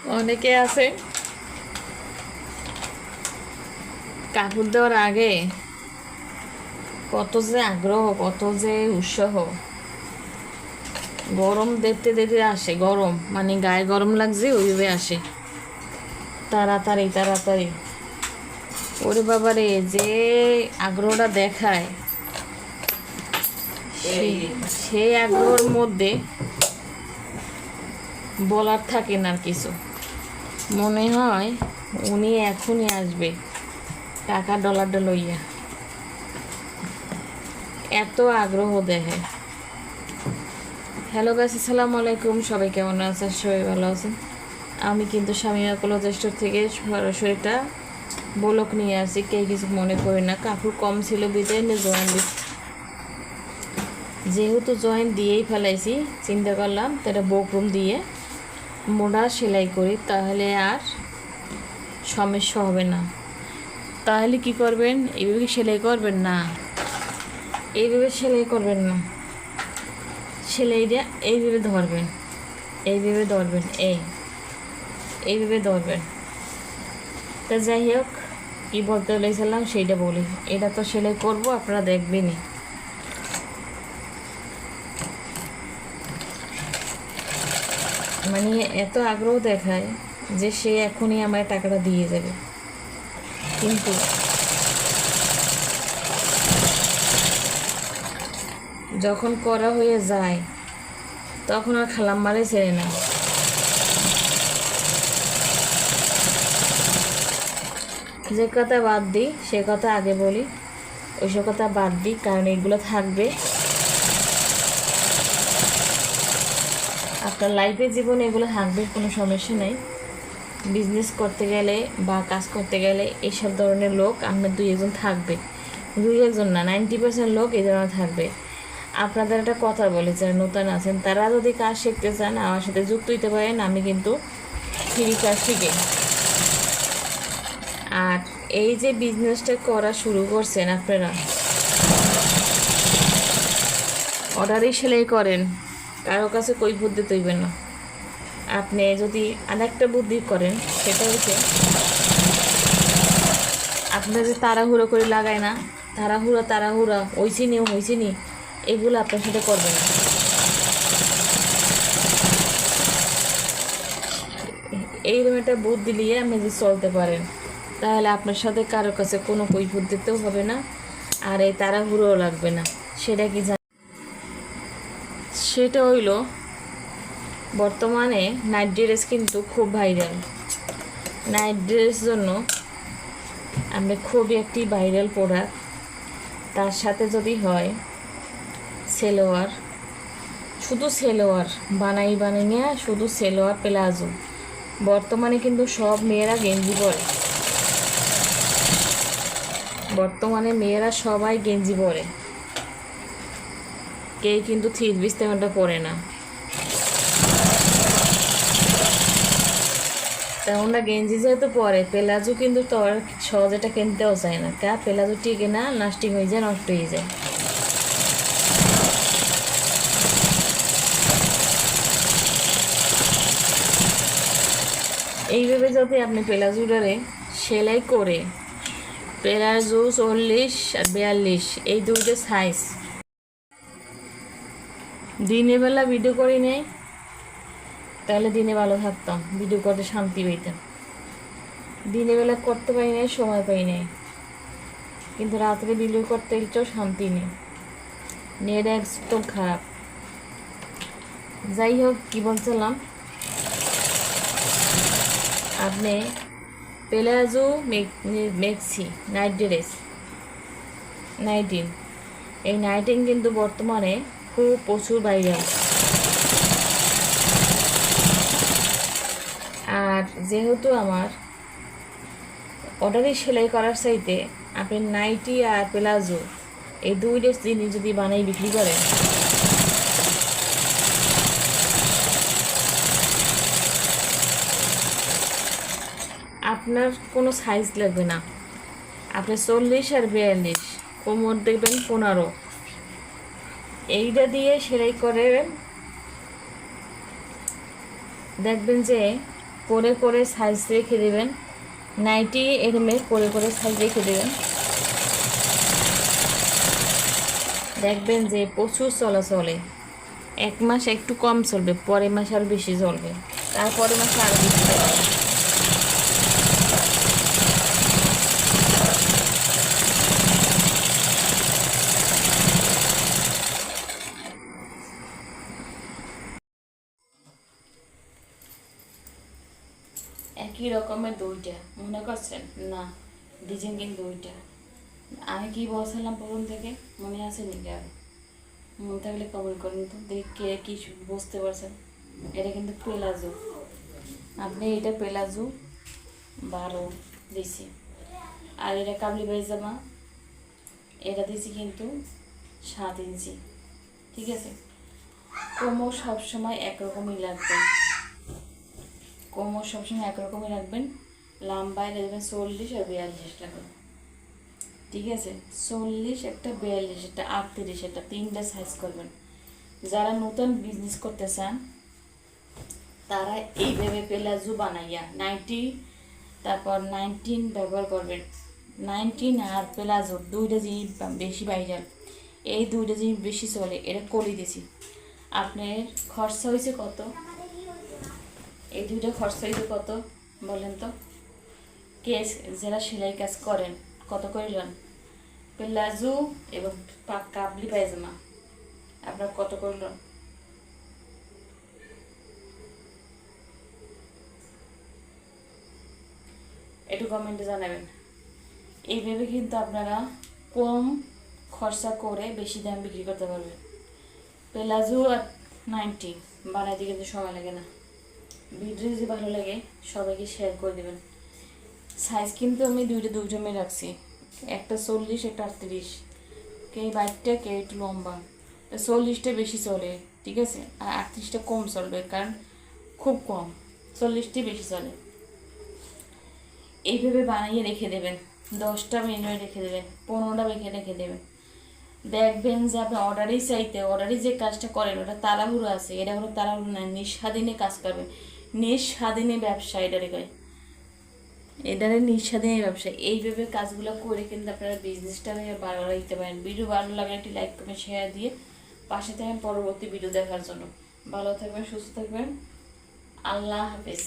অনেকে আছে কাপড় দেওয়ার আগে কত যে আগ্রহ, কত যে উৎসাহ। গরম দেখতে দেখতে আসে, গরম মানে গায়ে গরম লাগছে ওইভাবে আসে, তাড়াতাড়ি তাড়াতাড়ি। ওরে বাবারে, যে আগ্রহটা দেখায়, সেই আগ্রহের মধ্যে বলার থাকে না আর কিছু। মনে হয় উনি এখনই আসবে টাকা ডলারটা লইয়া, এত আগ্রহ দেখে। হ্যালো গাইস, আসসালামু আলাইকুম। সবাই কেমন আছেন? সবাই ভালো আছেন। আমি কিন্তু স্বামীমা কলেজেস্টোর থেকে সরাসরি একটা ব্লগ নিয়ে আসি, কে কিছু মনে করি না। কাপড় কম ছিল বিদায় নিয়ে জয়েন দিচ্ছি, যেহেতু জয়েন দিয়েই ফেলাইছি, চিন্তা করলাম তাহলে বকরুম দিয়ে মোড়া সেলাই করি, তাহলে আর সমস্যা হবে না। তাহলে কি করবেন? এইভাবে সেলাই করবেন না, এইভাবে সেলাই করবেন না, সেলাইটা এইভাবে ধরবেন, এইভাবে ধরবেন, এইভাবে ধরবেন। তা যাই হোক, কী বলতে চাইছিলাম সেইটা বলি। এটা তো সেলাই করব, আপনারা দেখবেনই। মানে এত আগ্রহ দেখায় যে সে এখনই আমার টাকাটা দিয়ে যাবে, কিন্তু যখন করা হয়ে যায় তখন আর খালাম্মারে ছেড়ে না। যে কথা বাদ দিই সে কথা আগে বলি, ওইসব কথা বাদ দিই, কারণ এগুলো থাকবে আপনার লাইফে, জীবনে এগুলো থাকবে, কোনো সমস্যা নেই। বিজনেস করতে গেলে বা কাজ করতে গেলে এইসব ধরনের লোক আপনার দুই একজন থাকবে, দুই একজন না, 90% লোক এই ধরনের থাকবে। আপনাদের একটা কথা বলি, যারা নতুন আছেন তারা যদি কাজ শিখতে চান আমার সাথে যুক্ত হইতে পারেন। আমি কিন্তু ফ্রি কাজ শিখি। আর এই যে বিজনেসটা করা শুরু করছেন আপনারা, অর্ডারই সেলাই করেন, কারো কাছে কই বুদ্ধি তৈবেন না। আপনি যদি আরেকটা বুদ্ধি করেন, সেটা হচ্ছে আপনার যে তাড়াহুড়ো করে লাগায় না, তাড়াহুড়া ওইছি নি, এগুলো আপনার সাথে করবেন না। এইরকম একটা বুদ্ধি নিয়ে আপনি যদি চলতে পারেন, তাহলে আপনার সাথে কারো কাছে কোনো কৈফিয়ত দিতেও হবে না, আর এই তাড়াহুড়োও লাগবে না। সেটা কি জানেন? সেটা হইল, বর্তমানে নাইট ড্রেস কিন্তু খুব ভাইরাল। নাইট ড্রেস জন্য আপনি খুবই একটি ভাইরাল প্রোডাক্ট। তার সাথে যদি হয় সেলোয়ার, শুধু সেলোয়ার বানাইয়া শুধু সেলোয়ার প্লাজো। বর্তমানে কিন্তু সব মেয়েরা গেঞ্জি পরে, বর্তমানে মেয়েরা সবাই গেঞ্জি পরে, কেউ কিন্তু থ্রি পিস তেমনটা পরে না। তেমনটা গেঞ্জি যেহেতু পরে, প্লাজো কিন্তু তো আর সহজেটা কিনতেও চায় না, প্লাজো টিকে না, লাস্টিং হয়ে যায়, নষ্ট হয়ে যায়। এইভাবে যদি আপনি প্লাজোটারে সেলাই করে, প্লাজো 40 আর 42 এই দুইটা সাইজ দিনের বেলা ভিডিও করি নেই, তাহলে দিনে ভালো থাকতাম, ভিডিও করতে শান্তি পেতাম। দিনের বেলা করতে পারি নাই, সময় পাই নাই, কিন্তু রাত্রে ভিডিও করতে একটু শান্তি নেই, নেট একদম খারাপ। যাই হোক, কী বলছিলাম, আপনি প্লাজো মেক্সি নাইট ড্রেস, নাইটিং, এই নাইটিং কিন্তু বর্তমানে খুব প্রচুর ভাইরাল। আর যেহেতু আমার অর্ডারে সেলাই করার চাইতে আপনি নাইটি আর প্লাজো এই দুইটা জিনিস যদি বানাই বিক্রি করেন, আপনার কোনো সাইজ লাগবে না। আপনি 40 আর 42, কোমর দেখবেন 15, এইটা দিয়ে সেলাই করে দেখবেন যে করে করে সাইজ রেখে দেবেন, নাইটি এরমে করে করে সাইজ রেখে দেবেন। দেখবেন যে প্রচুর চলাচলে। 1 মাস একটু কম চলবে, পরের মাসে আরও বেশি চলবে, তারপরের মাসে আরও বেশি চলবে। একই রকমের 2টা মনে করছেন না, ডিজাইন কিন্তু 2টা। আমি কি বলছিলাম প্রথম থেকে, মনে আছে নাকি? আর মনে থাকলে কমেন্ট করুন তো, দেখে কি বুঝতে পারছেন। এটা কিন্তু প্লাজো, আপনি এটা প্লাজো 12 দিছি, আর এটা কাবলি পায়জামা এটা দিছি কিন্তু 7 ইঞ্চি। ঠিক আছে, কোমর সবসময় একরকমই রাখবেন, কোমর সবসময় একরকমই রাখবেন। লম্বায় রাখবেন 40 আর 42 রাখবেন। ঠিক আছে, 40 একটা, 42 একটা, 38 একটা, 3টা সাইজ করবেন। যারা নতুন বিজনেস করতে চান তারা এইভাবে প্লাজো বানাইয়া 90, তারপর 19 ব্যবহার করবেন। 19 আর প্লাজো 2টা জিনিস বেশি ভাইরাল, এই 2টা জিনিস বেশি চলে। এটা কলি দিছি। আপনার খরচা হয়েছে কত? এই 2টা খরচা হয়েছে কত বলেন তো? কেস যারা সেলাই কাজ করেন কত করে যান? প্লাজো এবং কাবলি পায়জামা আপনার কত করল? একটু কমেন্টে জানাবেন। এইভাবে কিন্তু আপনারা কম খরচা করে বেশি দাম বিক্রি করতে পারবেন। প্লাজো আর 90 বানাইতে কিন্তু সময় লাগে না। ভিডিও যদি ভালো লাগে সবাইকে শেয়ার করে দেবেন। সাইজ কিন্তু আমি 2টা মেয়ে রাখছি, একটা 40 একটা 38, কে 22টা কে একটু লম্বা। 40টা বেশি চলে, ঠিক আছে, আর 38টা কম চলবে, কারণ খুব কম, 40টি বেশি চলে। এইভাবে বানিয়ে রেখে দেবেন, 10টা মেনু রেখে দেবেন, 15টা রেখে দেবেন। দেখবেন যে আপনি অর্ডারই যে কাজটা করেন ওটা তাড়াহুড়ো আছে, এটা কোনো তাড়াহুড়ো না, নিঃস্বাধীনে কাজ করবেন। নিঃস্বাধীনে ব্যবসা এটারে কয়, এটারে নিঃস্বাধীনে ব্যবসা। এইভাবে কাজগুলো করে কিন্তু আপনারা বিজনেসটা বাড়াইতে পারেন। ভিডিও ভালো লাগলে একটি লাইক কমেন্ট শেয়ার দিয়ে পাশে থাকেন পরবর্তী ভিডিও দেখার জন্য। ভালো থাকবেন, সুস্থ থাকবেন, আল্লাহ হাফেজ।